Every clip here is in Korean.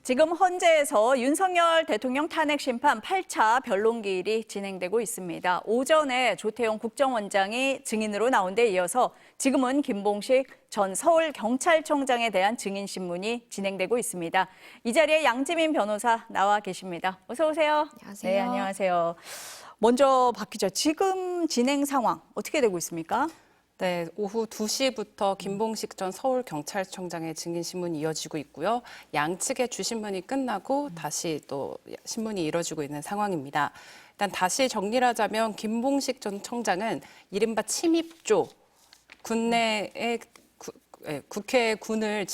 지금 헌재에서 윤석열 대통령 탄핵 심판 8차 변론기일이 진행되고 있습니다. 오전에 조태용 국정원장이 증인으로 나온 데 이어서 지금은 김봉식 전 서울경찰청장에 대한 증인신문이 진행되고 있습니다. 이 자리에 양지민 변호사 나와 계십니다. 어서 오세요. 안녕하세요. 네, 안녕하세요. 먼저 박 기자, 지금 진행 상황 어떻게 되고 있습니까? 네, 오후 2시부터 김봉식 전 서울경찰청장의 증인신문이 이어지고 있고요. 양측의 주신문이 끝나고 다시 또 신문이 이뤄지고 있는 상황입니다. 일단 다시 정리를 하자면 김봉식 전 청장은 이른바 침입조, 국내에 국회에 군을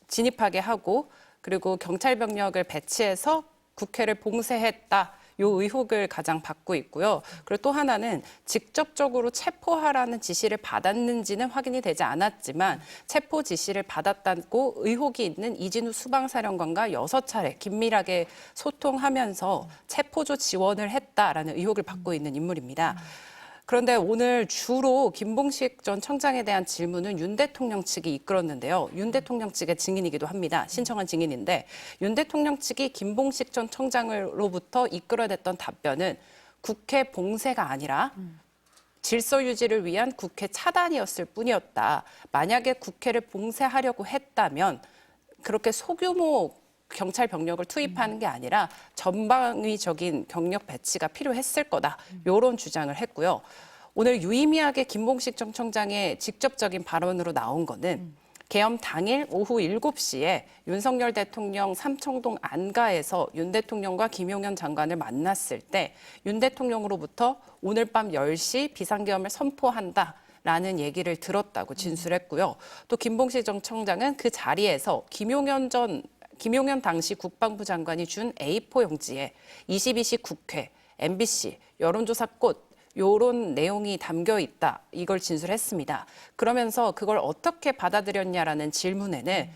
진입하게 하고 그리고 경찰 병력을 배치해서 국회를 봉쇄했다. 요 의혹을 가장 받고 있고요. 그리고 또 하나는 직접적으로 체포하라는 지시를 받았는지는 확인이 되지 않았지만 체포 지시를 받았다고 의혹이 있는 이진우 수방사령관과 6차례 긴밀하게 소통하면서 체포조 지원을 했다라는 의혹을 받고 있는 인물입니다. 그런데 오늘 주로 김봉식 전 청장에 대한 질문은 윤 대통령 측이 이끌었는데요. 윤 대통령 측의 증인이기도 합니다. 신청한 증인인데 윤 대통령 측이 김봉식 전 청장으로부터 이끌어냈던 답변은 국회 봉쇄가 아니라 질서 유지를 위한 국회 차단이었을 뿐이었다. 만약에 국회를 봉쇄하려고 했다면 그렇게 소규모 경찰 병력을 투입하는 게 아니라 전방위적인 경력 배치가 필요했을 거다. 이런 주장을 했고요. 오늘 유의미하게 김봉식 전 청장의 직접적인 발언으로 나온 거는 개엄 당일 오후 7시에 윤석열 대통령 삼청동 안가에서 윤 대통령과 김용현 장관을 만났을 때 윤 대통령으로부터 오늘 밤 10시 비상계엄을 선포한다라는 얘기를 들었다고 진술했고요. 또 김봉식 전 청장은 그 자리에서 김용현 당시 국방부 장관이 준 A4 용지에 22시 국회, MBC, 여론조사꽃 이런 내용이 담겨 있다. 이걸 진술했습니다. 그러면서 그걸 어떻게 받아들였냐라는 질문에는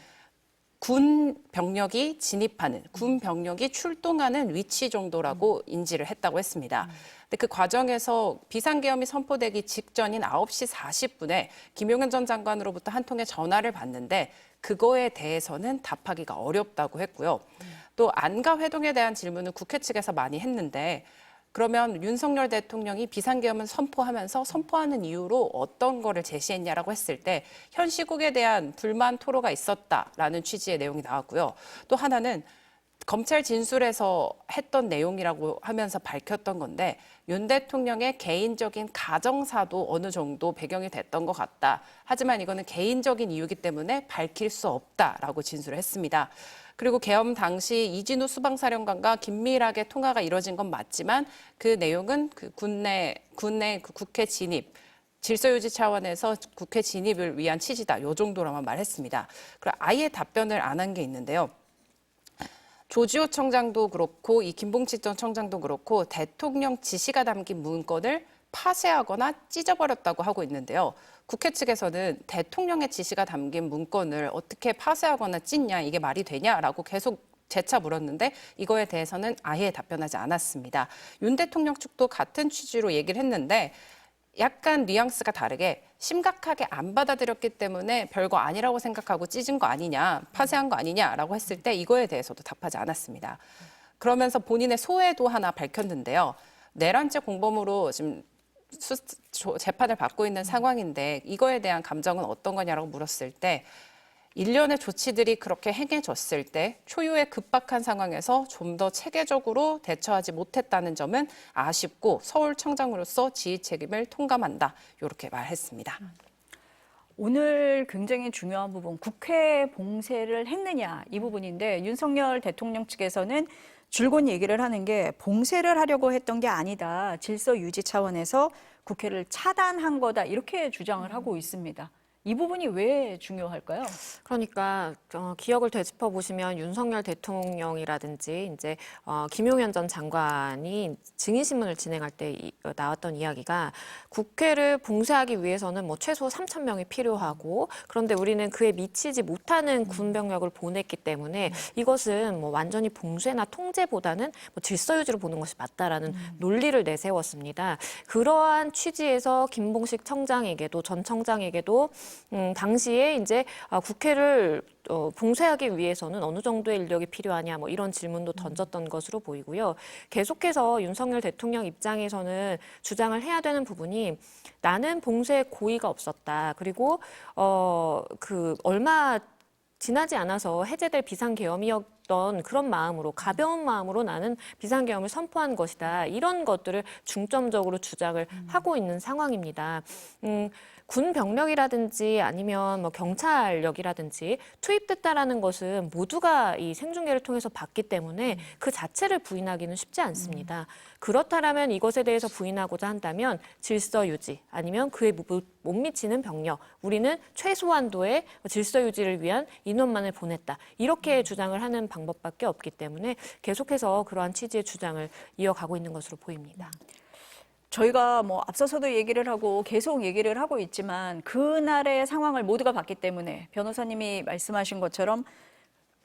군 병력이 진입하는, 군 병력이 출동하는 위치 정도라고 인지를 했다고 했습니다. 근데 그 과정에서 비상계엄이 선포되기 직전인 9시 40분에 김용현 전 장관으로부터 한 통의 전화를 받는데 그거에 대해서는 답하기가 어렵다고 했고요. 또 안가 회동에 대한 질문은 국회 측에서 많이 했는데 그러면 윤석열 대통령이 비상계엄을 선포하면서 선포하는 이유로 어떤 거를 제시했냐라고 했을 때 현 시국에 대한 불만 토로가 있었다라는 취지의 내용이 나왔고요. 또 하나는 검찰 진술에서 했던 내용이라고 하면서 밝혔던 건데 윤 대통령의 개인적인 가정사도 어느 정도 배경이 됐던 것 같다. 하지만 이거는 개인적인 이유이기 때문에 밝힐 수 없다라고 진술을 했습니다. 그리고 계엄 당시 이진우 수방사령관과 긴밀하게 통화가 이뤄진 건 맞지만 그 내용은 그 국내 그 국회 진입, 질서유지 차원에서 국회 진입을 위한 취지다. 이 정도로만 말했습니다. 그리고 아예 답변을 안 한 게 있는데요. 조지호 청장도 그렇고 이 김봉식 전 청장도 그렇고 대통령 지시가 담긴 문건을 파쇄하거나 찢어버렸다고 하고 있는데요. 국회 측에서는 대통령의 지시가 담긴 문건을 어떻게 파쇄하거나 찢냐 이게 말이 되냐라고 계속 재차 물었는데 이거에 대해서는 아예 답변하지 않았습니다. 윤 대통령 측도 같은 취지로 얘기를 했는데 약간 뉘앙스가 다르게 심각하게 안 받아들였기 때문에 별거 아니라고 생각하고 찢은 거 아니냐, 파쇄한 거 아니냐라고 했을 때 이거에 대해서도 답하지 않았습니다. 그러면서 본인의 소회도 하나 밝혔는데요. 내란죄 공범으로 지금 재판을 받고 있는 상황인데 이거에 대한 감정은 어떤 거냐라고 물었을 때 일련의 조치들이 그렇게 행해졌을 때 초유의 급박한 상황에서 좀 더 체계적으로 대처하지 못했다는 점은 아쉽고 서울청장으로서 지휘 책임을 통감한다. 이렇게 말했습니다. 오늘 굉장히 중요한 부분, 국회 봉쇄를 했느냐 이 부분인데 윤석열 대통령 측에서는 줄곧 얘기를 하는 게 봉쇄를 하려고 했던 게 아니다. 질서 유지 차원에서 국회를 차단한 거다. 이렇게 주장을 하고 있습니다. 이 부분이 왜 중요할까요? 그러니까 기억을 되짚어 보시면 윤석열 대통령이라든지 이제 김용현 전 장관이 증인신문을 진행할 때 나왔던 이야기가 국회를 봉쇄하기 위해서는 뭐 최소 3천 명이 필요하고 그런데 우리는 그에 미치지 못하는 군 병력을 보냈기 때문에 이것은 뭐 완전히 봉쇄나 통제보다는 뭐 질서 유지로 보는 것이 맞다라는 논리를 내세웠습니다. 그러한 취지에서 김봉식 청장에게도 전 청장에게도 당시에 이제 국회를 봉쇄하기 위해서는 어느 정도의 인력이 필요하냐 뭐 이런 질문도 던졌던 것으로 보이고요. 계속해서 윤석열 대통령 입장에서는 주장을 해야 되는 부분이 나는 봉쇄에 고의가 없었다. 그리고 얼마 지나지 않아서 해제될 비상계엄이었던 그런 마음으로 가벼운 마음으로 나는 비상계엄을 선포한 것이다. 이런 것들을 중점적으로 주장을 하고 있는 상황입니다. 군 병력이라든지 아니면 뭐 경찰력이라든지 투입됐다라는 것은 모두가 이 생중계를 통해서 봤기 때문에 그 자체를 부인하기는 쉽지 않습니다. 그렇다면 이것에 대해서 부인하고자 한다면 질서 유지 아니면 그에 못 미치는 병력, 우리는 최소한도의 질서 유지를 위한 인원만을 보냈다. 이렇게 주장을 하는 방법밖에 없기 때문에 계속해서 그러한 취지의 주장을 이어가고 있는 것으로 보입니다. 저희가 뭐 앞서서도 얘기를 하고 계속 얘기를 하고 있지만 그날의 상황을 모두가 봤기 때문에 변호사님이 말씀하신 것처럼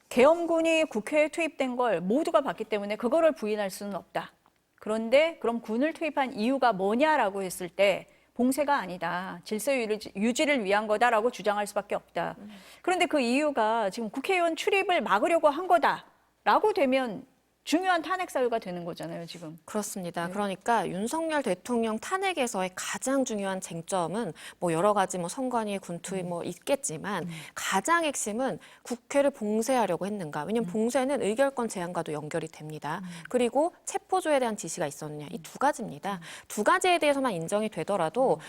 계엄군이 국회에 투입된 걸 모두가 봤기 때문에 그거를 부인할 수는 없다. 그런데 그럼 군을 투입한 이유가 뭐냐라고 했을 때 봉쇄가 아니다. 질서 유지를 위한 거다라고 주장할 수밖에 없다. 그런데 그 이유가 지금 국회의원 출입을 막으려고 한 거다라고 되면 중요한 탄핵 사유가 되는 거잖아요, 지금. 그렇습니다. 그러니까 윤석열 대통령 탄핵에서의 가장 중요한 쟁점은 뭐 여러 가지 뭐 선관위, 군투입 뭐 있겠지만 가장 핵심은 국회를 봉쇄하려고 했는가. 왜냐하면 봉쇄는 의결권 제한과도 연결이 됩니다. 그리고 체포조에 대한 지시가 있었느냐. 이 두 가지입니다. 두 가지에 대해서만 인정이 되더라도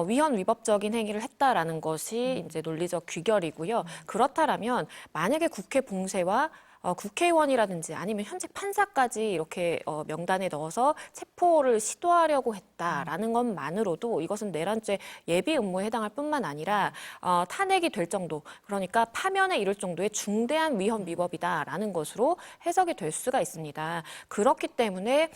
위헌 위법적인 행위를 했다라는 것이 이제 논리적 귀결이고요. 그렇다면 만약에 국회 봉쇄와 국회의원이라든지 아니면 현직 판사까지 이렇게 명단에 넣어서 체포를 시도하려고 했다라는 것만으로도 이것은 내란죄 예비 음모에 해당할 뿐만 아니라 탄핵이 될 정도, 그러니까 파면에 이를 정도의 중대한 위헌 위법이다라는 것으로 해석이 될 수가 있습니다. 그렇기 때문에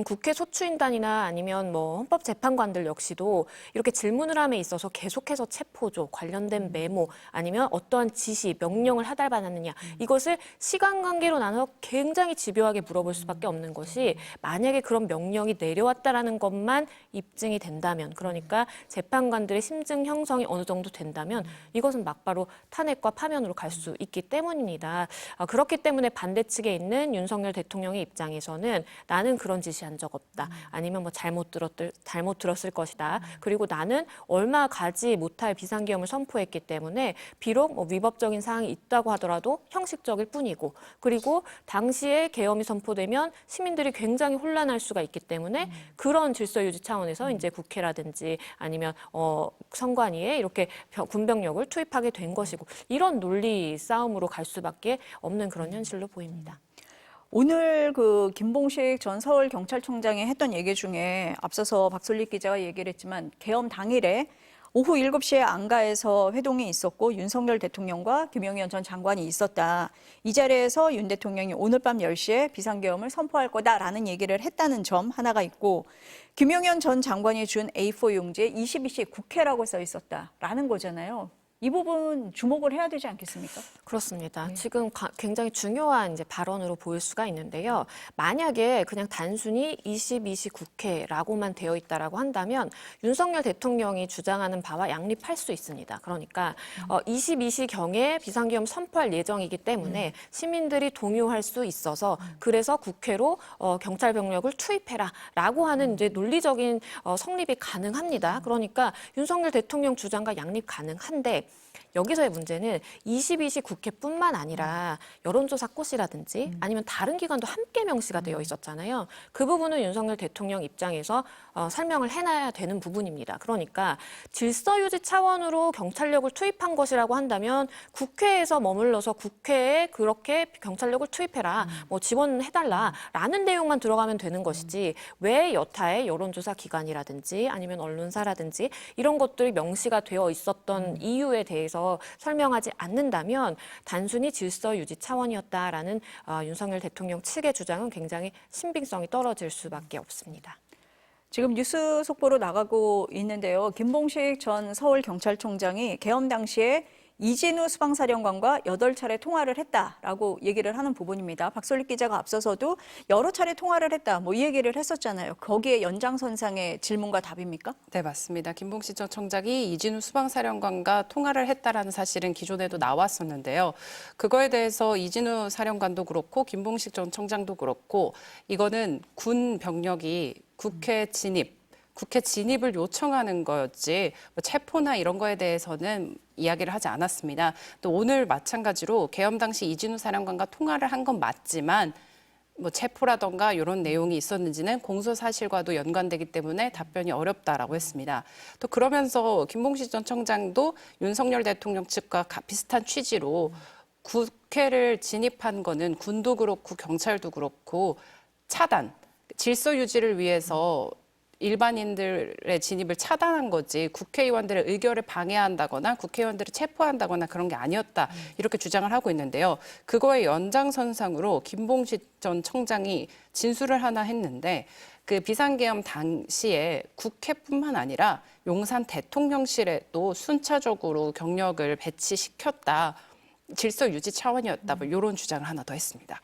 국회 소추인단이나 아니면 뭐 헌법재판관들 역시도 이렇게 질문을 함에 있어서 계속해서 체포조, 관련된 메모 아니면 어떠한 지시, 명령을 하달받았느냐 이것을 시간관계로 나눠 굉장히 집요하게 물어볼 수밖에 없는 것이 만약에 그런 명령이 내려왔다라는 것만 입증이 된다면 그러니까 재판관들의 심증 형성이 어느 정도 된다면 이것은 막바로 탄핵과 파면으로 갈 수 있기 때문입니다. 그렇기 때문에 반대 측에 있는 윤석열 대통령의 입장에서는 나는 그런 지시한 적 없다. 아니면 뭐 잘못 들었을 것이다. 그리고 나는 얼마 가지 못할 비상계엄을 선포했기 때문에 비록 뭐 위법적인 사항이 있다고 하더라도 형식적일 뿐이고 그리고 당시에 계엄이 선포되면 시민들이 굉장히 혼란할 수가 있기 때문에 그런 질서 유지 차원에서 이제 국회라든지 아니면 선관위에 이렇게 군병력을 투입하게 된 것이고 이런 논리 싸움으로 갈 수밖에 없는 그런 현실로 보입니다. 오늘 그 김봉식 전 서울경찰청장이 했던 얘기 중에 앞서서 박솔릭 기자가 얘기를 했지만 계엄 당일에 오후 7시에 안가에서 회동이 있었고 윤석열 대통령과 김용현 전 장관이 있었다. 이 자리에서 윤 대통령이 오늘 밤 10시에 비상계엄을 선포할 거다라는 얘기를 했다는 점 하나가 있고 김용현 전 장관이 준 A4 용지에 22시 국회라고 써 있었다라는 거잖아요. 이 부분 주목을 해야 되지 않겠습니까? 그렇습니다. 지금 굉장히 중요한 이제 발언으로 보일 수가 있는데요. 만약에 그냥 단순히 22시 국회라고만 되어 있다라고 한다면 윤석열 대통령이 주장하는 바와 양립할 수 있습니다. 그러니까 22시경에 비상계엄 선포할 예정이기 때문에 시민들이 동요할 수 있어서 그래서 국회로 경찰 병력을 투입해라라고 하는 이제 논리적인 성립이 가능합니다. 그러니까 윤석열 대통령 주장과 양립 가능한데 여기서의 문제는 22시 국회뿐만 아니라 여론조사 꽃이라든지 아니면 다른 기관도 함께 명시가 되어 있었잖아요. 그 부분은 윤석열 대통령 입장에서 설명을 해놔야 되는 부분입니다. 그러니까 질서유지 차원으로 경찰력을 투입한 것이라고 한다면 국회에서 머물러서 국회에 그렇게 경찰력을 투입해라, 뭐 지원해달라라는 내용만 들어가면 되는 것이지 왜 여타의 여론조사 기관이라든지 아니면 언론사라든지 이런 것들이 명시가 되어 있었던 이유에 대해서 설명하지 않는다면 단순히 질서 유지 차원이었다라는 윤석열 대통령 측의 주장은 굉장히 신빙성이 떨어질 수밖에 없습니다. 지금 뉴스 속보로 나가고 있는데요. 김봉식 전 서울경찰청장이 계엄 당시에 이진우 수방사령관과 8차례 통화를 했다라고 얘기를 하는 부분입니다. 박솔릭 기자가 앞서서도 여러 차례 통화를 했다, 뭐 이 얘기를 했었잖아요. 거기에 연장선상의 질문과 답입니까? 네, 맞습니다. 김봉식 전 청장이 이진우 수방사령관과 통화를 했다라는 사실은 기존에도 나왔었는데요. 그거에 대해서 이진우 사령관도 그렇고 김봉식 전 청장도 그렇고 이거는 군 병력이 국회 진입을 요청하는 거였지 뭐 체포나 이런 거에 대해서는 이야기를 하지 않았습니다. 또 오늘 마찬가지로 계엄 당시 이진우 사령관과 통화를 한 건 맞지만 뭐 체포라던가 이런 내용이 있었는지는 공소 사실과도 연관되기 때문에 답변이 어렵다라고 했습니다. 또 그러면서 김봉식 전 청장도 윤석열 대통령 측과 비슷한 취지로 국회를 진입한 거는 군도 그렇고 경찰도 그렇고 차단, 질서 유지를 위해서 일반인들의 진입을 차단한 거지 국회의원들의 의결을 방해한다거나 국회의원들을 체포한다거나 그런 게 아니었다 이렇게 주장을 하고 있는데요. 그거의 연장선상으로 김봉식 전 청장이 진술을 하나 했는데 그 비상계엄 당시에 국회뿐만 아니라 용산 대통령실에도 순차적으로 경력을 배치시켰다. 질서 유지 차원이었다. 뭐 이런 주장을 하나 더 했습니다.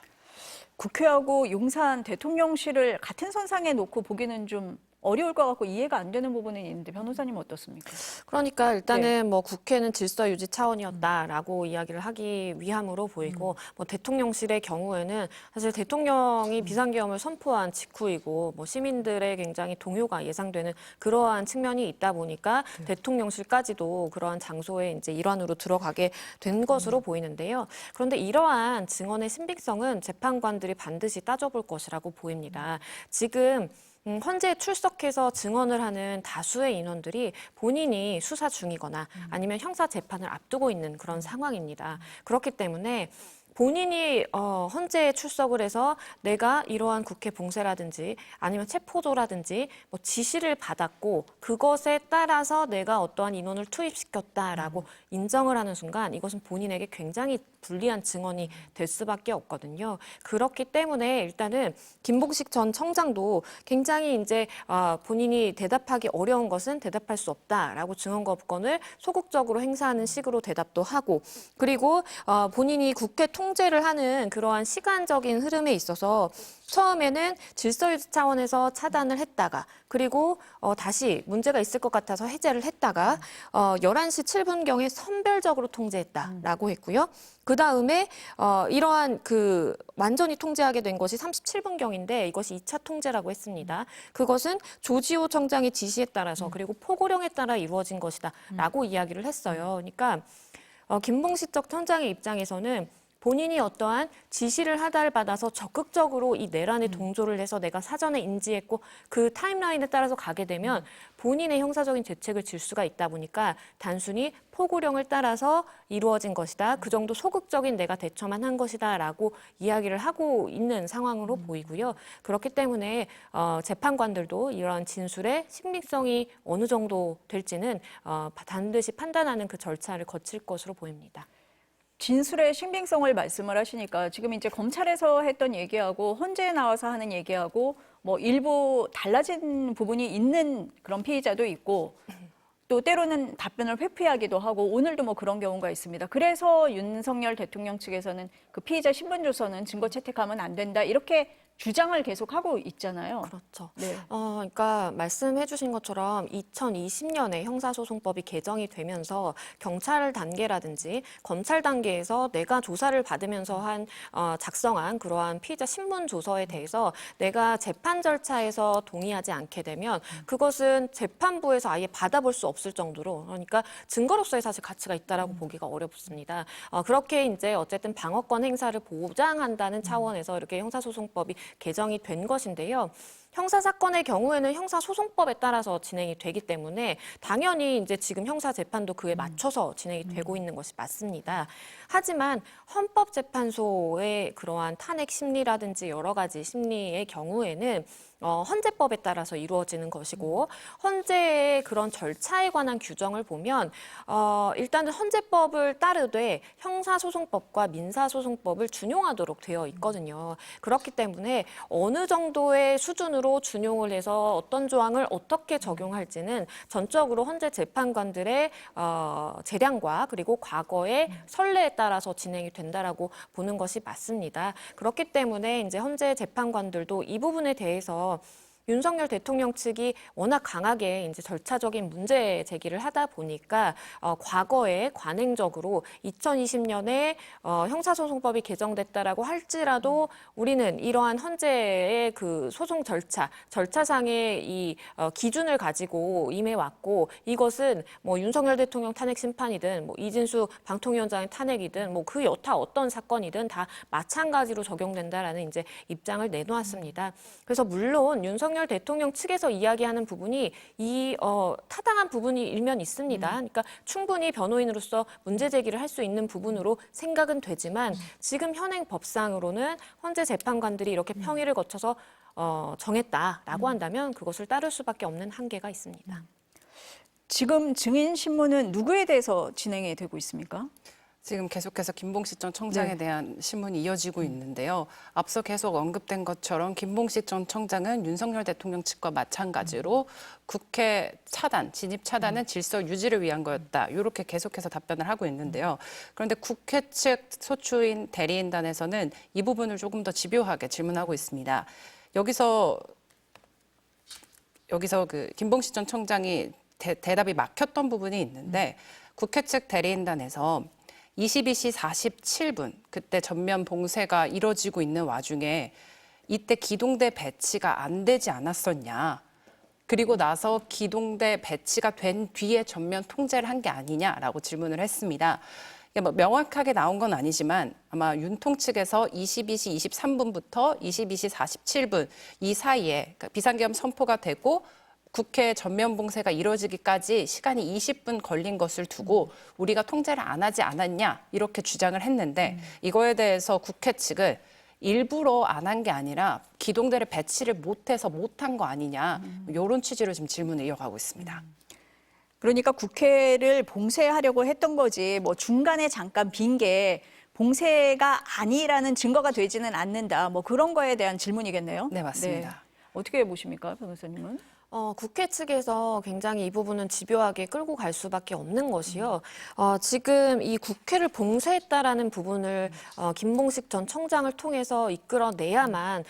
국회하고 용산 대통령실을 같은 선상에 놓고 보기는 좀 어려울 것 같고 이해가 안 되는 부분은 있는데 변호사님 어떻습니까? 그러니까 일단은 뭐 국회는 질서 유지 차원이었다라고 이야기를 하기 위함으로 보이고 뭐 대통령실의 경우에는 사실 대통령이 비상계엄을 선포한 직후이고 뭐 시민들의 굉장히 동요가 예상되는 그러한 측면이 있다 보니까 대통령실까지도 그러한 장소의 이제 일환으로 들어가게 된 것으로 보이는데요. 그런데 이러한 증언의 신빙성은 재판관들이 반드시 따져볼 것이라고 보입니다. 지금 헌재에 출석해서 증언을 하는 다수의 인원들이 본인이 수사 중이거나 아니면 형사 재판을 앞두고 있는 그런 상황입니다. 그렇기 때문에 본인이 헌재에 출석을 해서 내가 이러한 국회 봉쇄라든지 아니면 체포조라든지 뭐 지시를 받았고 그것에 따라서 내가 어떠한 인원을 투입시켰다라고 인정을 하는 순간 이것은 본인에게 굉장히 불리한 증언이 될 수밖에 없거든요. 그렇기 때문에 일단은 김봉식 전 청장도 굉장히 이제 본인이 대답하기 어려운 것은 대답할 수 없다라고 증언거부권을 소극적으로 행사하는 식으로 대답도 하고 그리고 본인이 국회 통제를 하는 그러한 시간적인 흐름에 있어서 처음에는 질서유지 차원에서 차단을 했다가 그리고 다시 문제가 있을 것 같아서 해제를 했다가 11시 7분경에 선별적으로 통제했다라고 했고요. 그다음에 이러한 완전히 통제하게 된 것이 37분경인데 이것이 2차 통제라고 했습니다. 그것은 조지호 청장의 지시에 따라서 그리고 포고령에 따라 이루어진 것이다라고 이야기를 했어요. 그러니까 김봉식 전 청장의 입장에서는 본인이 어떠한 지시를 하달받아서 적극적으로 이 내란에 동조를 해서 내가 사전에 인지했고 그 타임라인에 따라서 가게 되면 본인의 형사적인 대책을 질 수가 있다 보니까 단순히 포고령을 따라서 이루어진 것이다. 그 정도 소극적인 내가 대처만 한 것이다 라고 이야기를 하고 있는 상황으로 보이고요. 그렇기 때문에 재판관들도 이러한 진술의 신빙성이 어느 정도 될지는 반드시 판단하는 그 절차를 거칠 것으로 보입니다. 진술의 신빙성을 말씀을 하시니까 지금 이제 검찰에서 했던 얘기하고 헌재에 나와서 하는 얘기하고 뭐 일부 달라진 부분이 있는 그런 피의자도 있고 또 때로는 답변을 회피하기도 하고 오늘도 뭐 그런 경우가 있습니다. 그래서 윤석열 대통령 측에서는 그 피의자 신분조서는 증거 채택하면 안 된다 이렇게 주장을 계속하고 있잖아요. 그렇죠. 네. 그러니까 말씀해 주신 것처럼 2020년에 형사소송법이 개정이 되면서 경찰 단계라든지 검찰 단계에서 내가 조사를 받으면서 작성한 그러한 피의자 신문조서에 대해서 내가 재판 절차에서 동의하지 않게 되면 그것은 재판부에서 아예 받아볼 수 없을 정도로 그러니까 증거로서의 사실 가치가 있다라고 보기가 어렵습니다. 그렇게 이제 어쨌든 방어권 행사를 보장한다는 차원에서 이렇게 형사소송법이 개정이 된 것인데요. 형사사건의 경우에는 형사소송법에 따라서 진행이 되기 때문에 당연히 이제 지금 형사재판도 그에 맞춰서 진행이 되고 있는 것이 맞습니다. 하지만 헌법재판소의 그러한 탄핵 심리라든지 여러 가지 심리의 경우에는 헌재법에 따라서 이루어지는 것이고 헌재의 그런 절차에 관한 규정을 보면 일단은 헌재법을 따르되 형사소송법과 민사소송법을 준용하도록 되어 있거든요. 그렇기 때문에 있는데 어느 정도의 수준으로 준용을 해서 어떤 조항을 어떻게 적용할지는 전적으로 헌재 재판관들의 재량과 그리고 과거의 선례에 따라서 진행이 된다라고 보는 것이 맞습니다. 그렇기 때문에 이제 헌재 재판관들도 이 부분에 대해서 윤석열 대통령 측이 워낙 강하게 이제 절차적인 문제 제기를 하다 보니까 과거에 관행적으로 2020년에 형사소송법이 개정됐다라고 할지라도 우리는 이러한 헌재의 그 소송 절차상의 이 기준을 가지고 임해왔고 이것은 뭐 윤석열 대통령 탄핵 심판이든 뭐 이진수 방통위원장의 탄핵이든 뭐 그 여타 어떤 사건이든 다 마찬가지로 적용된다라는 이제 입장을 내놓았습니다. 그래서 물론 윤석열 대통령 측에서 이야기하는 부분이 타당한 부분이 일면 있습니다. 그러니까 충분히 변호인으로서 문제 제기를 할 수 있는 부분으로 생각은 되지만 지금 현행 법상으로는 헌재 재판관들이 이렇게 평의를 거쳐서 정했다라고 한다면 그것을 따를 수밖에 없는 한계가 있습니다. 지금 증인 신문은 누구에 대해서 진행이 되고 있습니까? 지금 계속해서 김봉식 전 청장에 네. 대한 신문이 이어지고 있는데요. 앞서 계속 언급된 것처럼 김봉식 전 청장은 윤석열 대통령 측과 마찬가지로 국회 차단, 진입 차단은 질서 유지를 위한 거였다. 이렇게 계속해서 답변을 하고 있는데요. 그런데 국회 측 소추인 대리인단에서는 이 부분을 조금 더 집요하게 질문하고 있습니다. 여기서 그 김봉식 전 청장이 대답이 막혔던 부분이 있는데 국회 측 대리인단에서 22시 47분 그때 전면 봉쇄가 이뤄지고 있는 와중에 이때 기동대 배치가 안 되지 않았었냐. 그리고 나서 기동대 배치가 된 뒤에 전면 통제를 한 게 아니냐라고 질문을 했습니다. 이게 뭐 명확하게 나온 건 아니지만 아마 윤통 측에서 22시 23분부터 22시 47분 이 사이에 그러니까 비상계엄 선포가 되고 국회 전면 봉쇄가 이루어지기까지 시간이 20분 걸린 것을 두고 우리가 통제를 안 하지 않았냐 이렇게 주장을 했는데 이거에 대해서 국회 측은 일부러 안 한 게 아니라 기동대를 배치를 못해서 못한 거 아니냐 이런 취지로 지금 질문을 이어가고 있습니다. 그러니까 국회를 봉쇄하려고 했던 거지 뭐 중간에 잠깐 빈 게 봉쇄가 아니라는 증거가 되지는 않는다. 뭐 그런 거에 대한 질문이겠네요. 네, 맞습니다. 네. 어떻게 보십니까, 변호사님은? 국회 측에서 굉장히 이 부분은 집요하게 끌고 갈 수밖에 없는 것이요. 지금 이 국회를 봉쇄했다라는 부분을 김봉식 전 청장을 통해서 이끌어내야만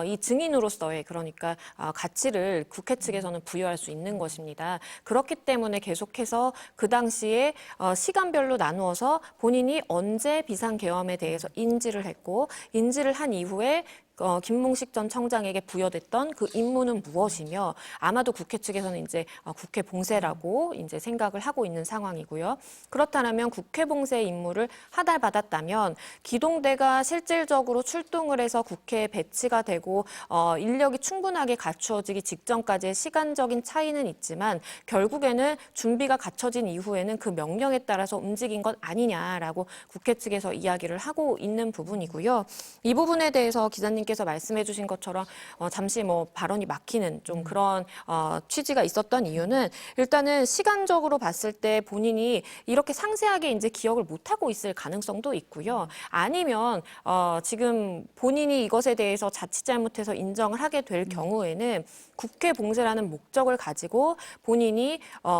이 증인으로서의 그러니까 가치를 국회 측에서는 부여할 수 있는 것입니다. 그렇기 때문에 계속해서 그 당시에 시간별로 나누어서 본인이 언제 비상계엄에 대해서 인지를 했고 인지를 한 이후에 김봉식 전 청장에게 부여됐던 그 임무는 무엇이며 아마도 국회 측에서는 이제 국회 봉쇄라고 이제 생각을 하고 있는 상황이고요. 그렇다면 국회 봉쇄 임무를 하달받았다면 기동대가 실질적으로 출동을 해서 국회에 배치가 되고 인력이 충분하게 갖추어지기 직전까지의 시간적인 차이는 있지만 결국에는 준비가 갖춰진 이후에는 그 명령에 따라서 움직인 것 아니냐라고 국회 측에서 이야기를 하고 있는 부분이고요. 이 부분에 대해서 기자님께서 말씀해 주신 것처럼 잠시 뭐 발언이 막히는 좀 그런 취지가 있었던 이유는 일단은 시간적으로 봤을 때 본인이 이렇게 상세하게 이제 기억을 못하고 있을 가능성도 있고요. 아니면 지금 본인이 이것에 대해서 자칫 잘못해서 인정을 하게 될 경우에는 국회 봉쇄라는 목적을 가지고 본인이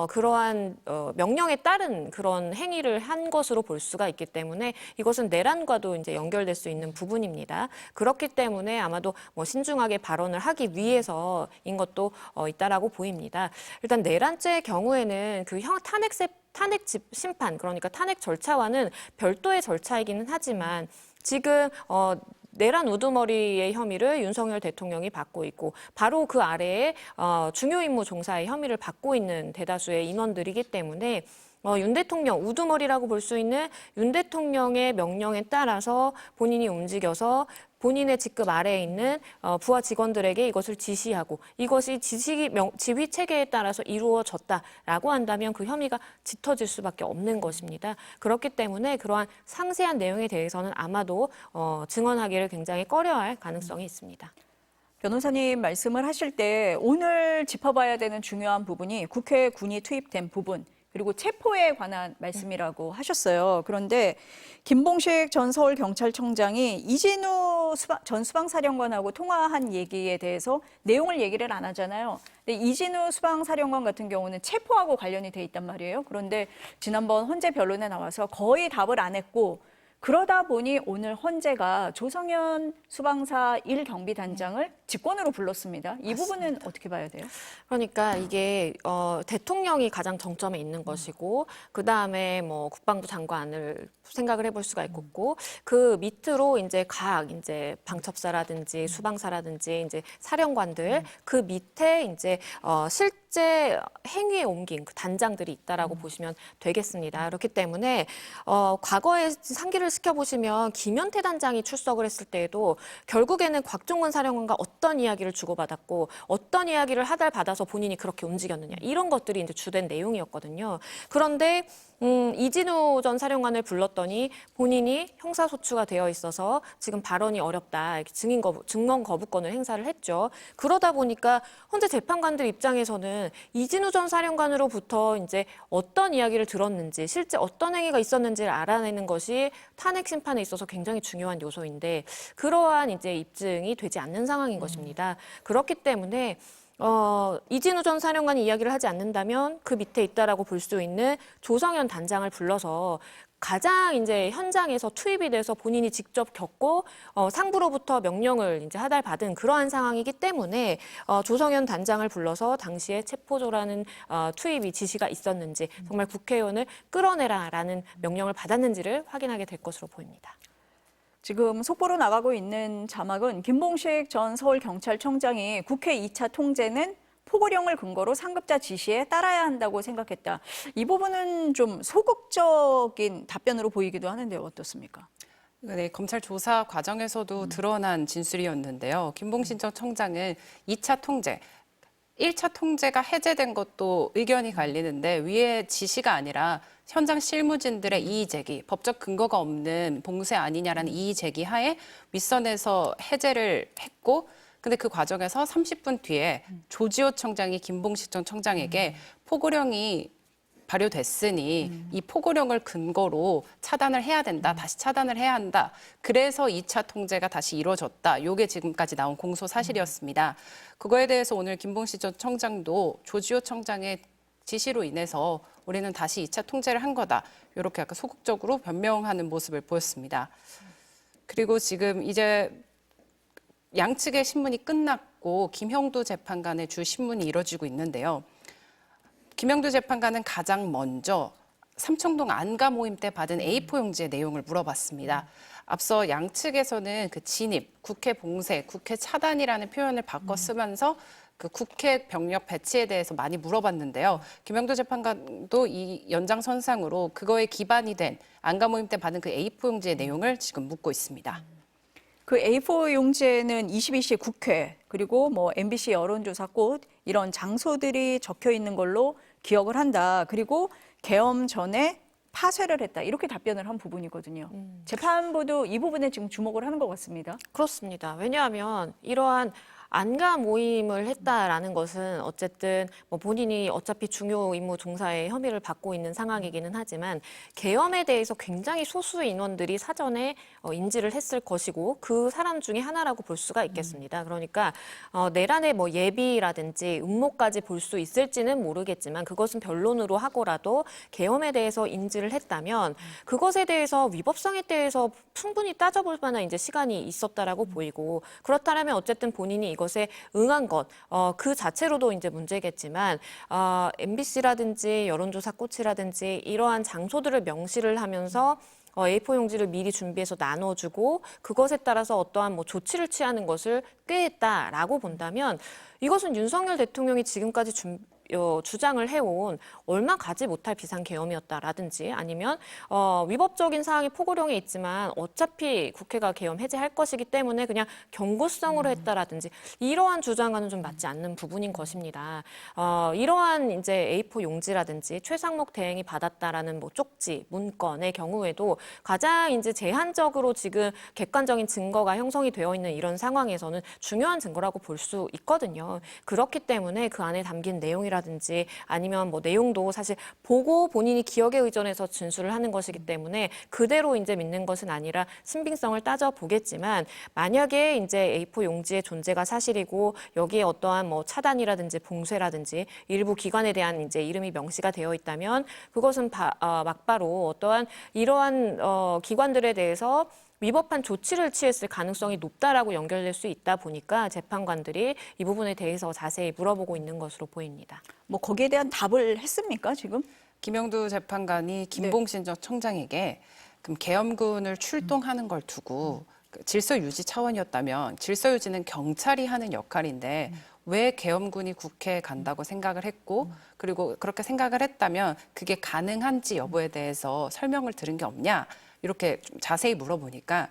그러한 명령에 따른 그런 행위를 한 것으로 볼 수가 있기 때문에 이것은 내란과도 이제 연결될 수 있는 부분입니다. 그렇기 때문에 아마도 뭐 신중하게 발언을 하기 위해서인 것도 있다라고 보입니다. 일단 내란죄의 경우에는 그 탄핵 심판 그러니까 탄핵 절차와는 별도의 절차이기는 하지만 지금 내란 우두머리의 혐의를 윤석열 대통령이 받고 있고 바로 그 아래에 중요임무 종사의 혐의를 받고 있는 대다수의 인원들이기 때문에 윤 대통령 우두머리라고 볼 수 있는 윤 대통령의 명령에 따라서 본인이 움직여서 본인의 직급 아래에 있는 부하 직원들에게 이것을 지시하고 이것이 지휘 체계에 따라서 이루어졌다라고 한다면 그 혐의가 짙어질 수밖에 없는 것입니다. 그렇기 때문에 그러한 상세한 내용에 대해서는 아마도 증언하기를 굉장히 꺼려할 가능성이 있습니다. 변호사님 말씀을 하실 때 오늘 짚어봐야 되는 중요한 부분이 국회에 군이 투입된 부분, 그리고 체포에 관한 말씀이라고 하셨어요. 그런데 김봉식 전 서울경찰청장이 이진우 전 수방사령관하고 통화한 얘기에 대해서 내용을 얘기를 안 하잖아요. 근데 이진우 수방사령관 같은 경우는 체포하고 관련이 돼 있단 말이에요. 그런데 지난번 헌재 변론에 나와서 거의 답을 안 했고 그러다 보니 오늘 헌재가 조성현 수방사 1경비단장을 직권으로 불렀습니다. 이 부분은 어떻게 봐야 돼요? 그러니까 이게 대통령이 가장 정점에 있는 것이고 그 다음에 뭐 국방부 장관을 생각을 해볼 수가 있고 그 밑으로 이제 각 이제 방첩사라든지 수방사라든지 이제 사령관들 그 밑에 이제 실제 행위에 옮긴 그 단장들이 있다라고 보시면 되겠습니다. 그렇기 때문에 과거에 상기를 시켜보시면 김연태 단장이 출석을 했을 때에도 결국에는 곽종원 사령관과 어떤 이야기를 주고받았고 어떤 이야기를 하달받아서 본인이 그렇게 움직였느냐 이런 것들이 이제 주된 내용이었거든요. 그런데 이진우 전 사령관을 불렀더니 본인이 형사소추가 되어 있어서 지금 발언이 어렵다. 이렇게 증언 거부권을 행사를 했죠. 그러다 보니까 헌재 재판관들 입장에서는 이진우 전 사령관으로부터 이제 어떤 이야기를 들었는지 실제 어떤 행위가 있었는지를 알아내는 것이 탄핵 심판에 있어서 굉장히 중요한 요소인데 그러한 이제 입증이 되지 않는 상황인 것입니다. 그렇기 때문에 이진우 전 사령관이 이야기를 하지 않는다면 그 밑에 있다라고 볼 수 있는 조성현 단장을 불러서 가장 이제 현장에서 투입이 돼서 본인이 직접 겪고 상부로부터 명령을 이제 하달받은 그러한 상황이기 때문에 조성현 단장을 불러서 당시에 체포조라는 투입이 지시가 있었는지 정말 국회의원을 끌어내라라는 명령을 받았는지를 확인하게 될 것으로 보입니다. 지금 속보로 나가고 있는 자막은 김봉식 전 서울경찰청장이 국회 2차 통제는 포고령을 근거로 상급자 지시에 따라야 한다고 생각했다. 이 부분은 좀 소극적인 답변으로 보이기도 하는데 어떻습니까? 네, 검찰 조사 과정에서도 드러난 진술이었는데요. 김봉신 전 청장은 2차 통제, 1차 통제가 해제된 것도 의견이 갈리는데 위의 지시가 아니라 현장 실무진들의 이의 제기, 법적 근거가 없는 봉쇄 아니냐라는 이의 제기 하에 윗선에서 해제를 했고 근데 그 과정에서 30분 뒤에 조지호 청장이 김봉식 전 청장에게 포고령이 발효됐으니 이 포고령을 근거로 차단을 해야 된다. 다시 차단을 해야 한다. 그래서 2차 통제가 다시 이루어졌다. 이게 지금까지 나온 공소 사실이었습니다. 그거에 대해서 오늘 김봉식 전 청장도 조지호 청장의 지시로 인해서 우리는 다시 2차 통제를 한 거다. 이렇게 약간 소극적으로 변명하는 모습을 보였습니다. 그리고 지금 이제 양측의 신문이 끝났고 김형도 재판관의 주 신문이 이뤄지고 있는데요. 김형도 재판관은 가장 먼저 삼청동 안가 모임 때 받은 A4 용지의 내용을 물어봤습니다. 앞서 양측에서는 그 진입, 국회 봉쇄, 국회 차단이라는 표현을 바꿔 쓰면서 그 국회 병력 배치에 대해서 많이 물어봤는데요. 김형도 재판관도 이 연장선상으로 그거에 기반이 된 안가 모임 때 받은 그 A4 용지의 내용을 지금 묻고 있습니다. 그 A4 용지에는 22시 국회 그리고 뭐 MBC 여론조사꽃 이런 장소들이 적혀 있는 걸로 기억을 한다. 그리고 계엄 전에 파쇄를 했다. 이렇게 답변을 한 부분이거든요. 재판부도 이 부분에 지금 주목을 하는 것 같습니다. 그렇습니다. 왜냐하면 이러한 안가 모임을 했다라는 것은 어쨌든 뭐 본인이 어차피 중요 임무 종사에 혐의를 받고 있는 상황이기는 하지만 계엄에 대해서 굉장히 소수의 인원들이 사전에 인지를 했을 것이고 그 사람 중에 하나라고 볼 수가 있겠습니다. 그러니까 내란의 뭐 예비라든지 음모까지 볼 수 있을지는 모르겠지만 그것은 변론으로 하고라도 계엄에 대해서 인지를 했다면 그것에 대해서 위법성에 대해서 충분히 따져볼 만한 이제 시간이 있었다라고 보이고 그렇다면 어쨌든 본인이 이것에 응한 것, 그 자체로도 이제 문제겠지만 MBC라든지 여론조사 꽃이라든지 이러한 장소들을 명시를 하면서 A4 용지를 미리 준비해서 나눠주고 그것에 따라서 어떠한 뭐 조치를 취하는 것을 꾀했다라고 본다면 이것은 윤석열 대통령이 지금까지 주장을 해온 얼마 가지 못할 비상계엄이었다라든지 아니면 위법적인 사항이 포고령에 있지만 어차피 국회가 계엄 해제할 것이기 때문에 그냥 경고성으로 했다라든지 이러한 주장과는 좀 맞지 않는 부분인 것입니다. 이러한 이제 A4 용지라든지 최상목 대행이 받았다라는 뭐 쪽지, 문건의 경우에도 가장 이제 제한적으로 지금 객관적인 증거가 형성이 되어 있는 이런 상황에서는 중요한 증거라고 볼 수 있거든요. 그렇기 때문에 그 안에 담긴 내용이라든지 진술이라든지 아니면 뭐 내용도 사실 보고 본인이 기억에 의존해서 진술을 하는 것이기 때문에 그대로 이제 믿는 것은 아니라 신빙성을 따져보겠지만 만약에 이제 A4 용지의 존재가 사실이고 여기에 어떠한 뭐 차단이라든지 봉쇄라든지 일부 기관에 대한 이제 이름이 명시가 되어 있다면 그것은 막바로 어떠한 이러한 기관들에 대해서 위법한 조치를 취했을 가능성이 높다라고 연결될 수 있다 보니까 재판관들이 이 부분에 대해서 자세히 물어보고 있는 것으로 보입니다. 뭐 거기에 대한 답을 했습니까, 지금? 김영두 재판관이 김봉신 전 청장에게 그럼 계엄군을 출동하는 걸 두고 그 질서 유지 차원이었다면 질서 유지는 경찰이 하는 역할인데 왜 계엄군이 국회에 간다고 생각을 했고 그리고 그렇게 생각을 했다면 그게 가능한지 여부에 대해서 설명을 들은 게 없냐 이렇게 좀 자세히 물어보니까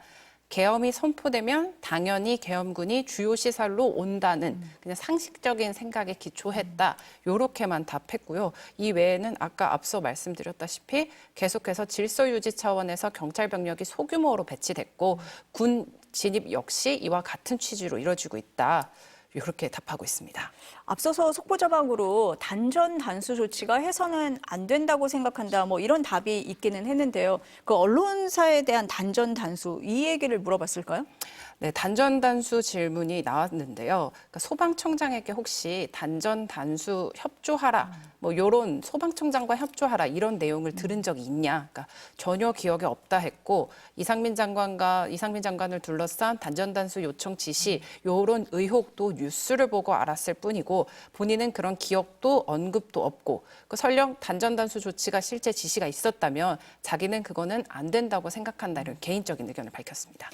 계엄이 선포되면 당연히 계엄군이 주요 시설로 온다는 그냥 상식적인 생각에 기초했다. 요렇게만 답했고요. 이 외에는 아까 앞서 말씀드렸다시피 계속해서 질서 유지 차원에서 경찰 병력이 소규모로 배치됐고 군 진입 역시 이와 같은 취지로 이뤄지고 있다. 이렇게 답하고 있습니다. 앞서서 속보자방으로 단전 단수 조치가 해서는 안 된다고 생각한다. 뭐 이런 답이 있기는 했는데요. 그 언론사에 대한 단전 단수 이 얘기를 물어봤을까요? 네, 단전 단수 질문이 나왔는데요. 그러니까 소방청장에게 혹시 단전 단수 협조하라, 뭐 이런 소방청장과 협조하라 이런 내용을 들은 적이 있냐? 그러니까 전혀 기억에 없다 했고 이상민 장관을 둘러싼 단전 단수 요청 지시 이런 의혹도 뉴스를 보고 알았을 뿐이고 본인은 그런 기억도 언급도 없고 설령 단전 단수 조치가 실제 지시가 있었다면 자기는 그거는 안 된다고 생각한다 이런 개인적인 의견을 밝혔습니다.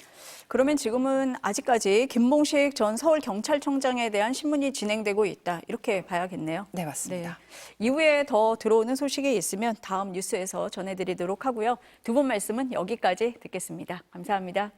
그러면 지금은 아직까지 김봉식 전 서울경찰청장에 대한 신문이 진행되고 있다. 이렇게 봐야겠네요. 네, 맞습니다. 네. 이후에 더 들어오는 소식이 있으면 다음 뉴스에서 전해드리도록 하고요. 두 분 말씀은 여기까지 듣겠습니다. 감사합니다.